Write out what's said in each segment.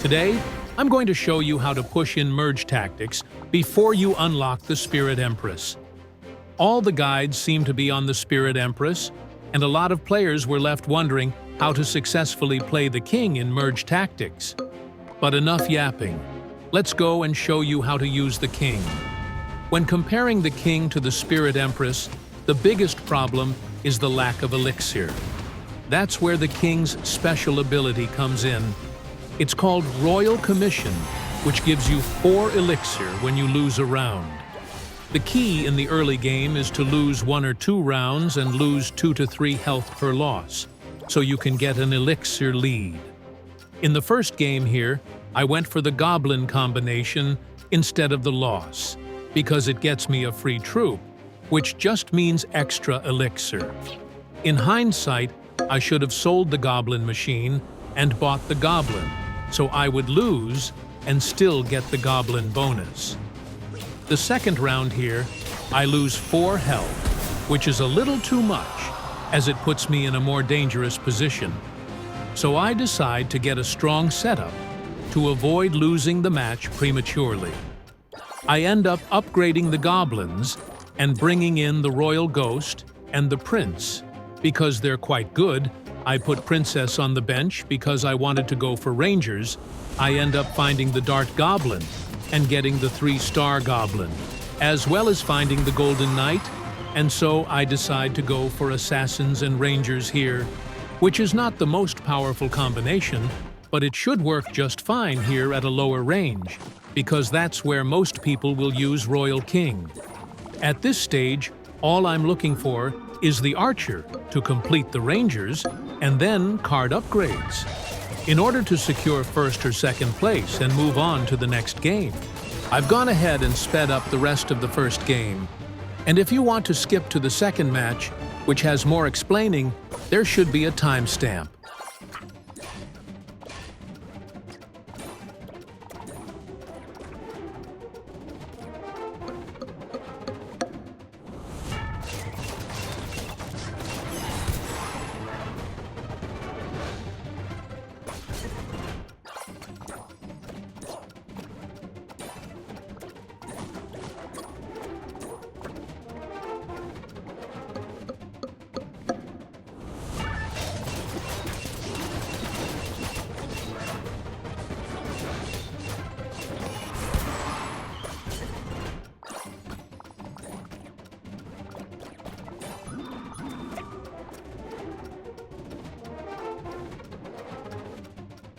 Today, I'm going to show you how to push in merge tactics before you unlock the Spirit Empress. All the guides seem to be on the Spirit Empress, and a lot of players were left wondering how to successfully play the king in merge tactics. But enough yapping. Let's go and show you how to use the king. When comparing the king to the Spirit Empress, the biggest problem is the lack of elixir. That's where the king's special ability comes in. It's called Royal Commission, which gives you 4 elixir when you lose a round. The key in the early game is to lose 1 or 2 rounds and lose 2 to 3 health per loss, so you can get an elixir lead. In the first game here, I went for the goblin combination instead of the loss, because it gets me a free troop, which just means extra elixir. In hindsight, I should have sold the goblin machine and bought the goblin, so I would lose and still get the goblin bonus. The second round here, I lose 4 health, which is a little too much, as it puts me in a more dangerous position. So I decide to get a strong setup to avoid losing the match prematurely. I end up upgrading the goblins and bringing in the royal ghost and the prince. Because they're quite good, I put princess on the bench because I wanted to go for rangers. I end up finding the dart goblin and getting the 3-star goblin, as well as finding the golden knight, and so I decide to go for assassins and rangers here, which is not the most powerful combination, but it should work just fine here at a lower range, because that's where most people will use Royal King. At this stage, all I'm looking for is the archer to complete the rangers and then card upgrades, in order to secure first or second place and move on to the next game. I've gone ahead and sped up the rest of the first game, and if you want to skip to the second match, which has more explaining, there should be a timestamp.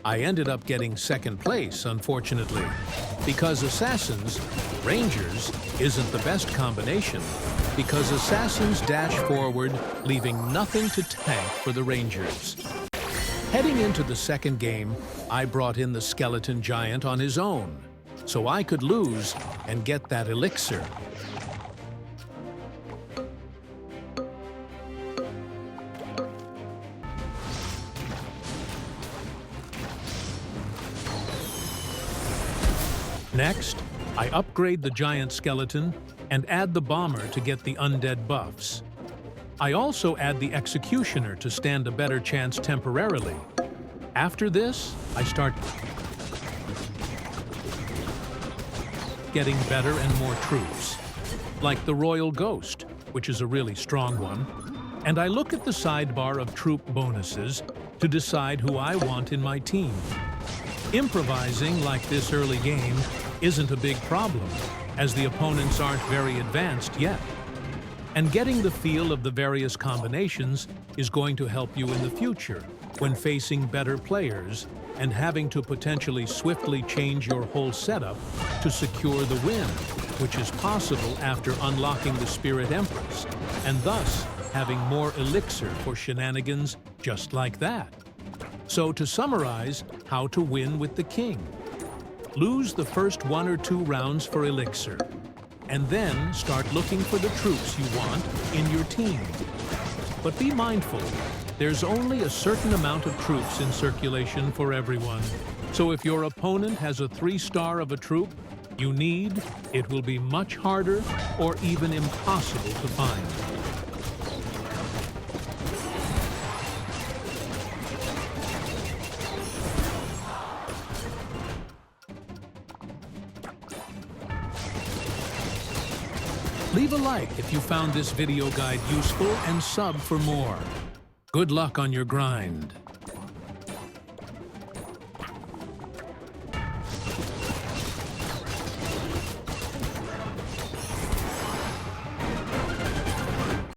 I ended up getting second place, unfortunately, because assassins, rangers, isn't the best combination, because assassins dash forward, leaving nothing to tank for the rangers. Heading into the second game, I brought in the skeleton giant on his own, so I could lose and get that elixir. Next, I upgrade the giant skeleton and add the bomber to get the undead buffs. I also add the executioner to stand a better chance temporarily. After this, I start getting better and more troops, like the royal ghost, which is a really strong one, and I look at the sidebar of troop bonuses to decide who I want in my team. Improvising like this early game isn't a big problem, as the opponents aren't very advanced yet. And getting the feel of the various combinations is going to help you in the future when facing better players and having to potentially swiftly change your whole setup to secure the win, which is possible after unlocking the Spirit Empress, and thus having more elixir for shenanigans just like that. So to summarize how to win with the king: lose the first 1 or 2 rounds for elixir, and then start looking for the troops you want in your team. But be mindful, there's only a certain amount of troops in circulation for everyone. So if your opponent has a 3-star of a troop you need, it will be much harder or even impossible to find. Leave a like if you found this video guide useful and sub for more. Good luck on your grind.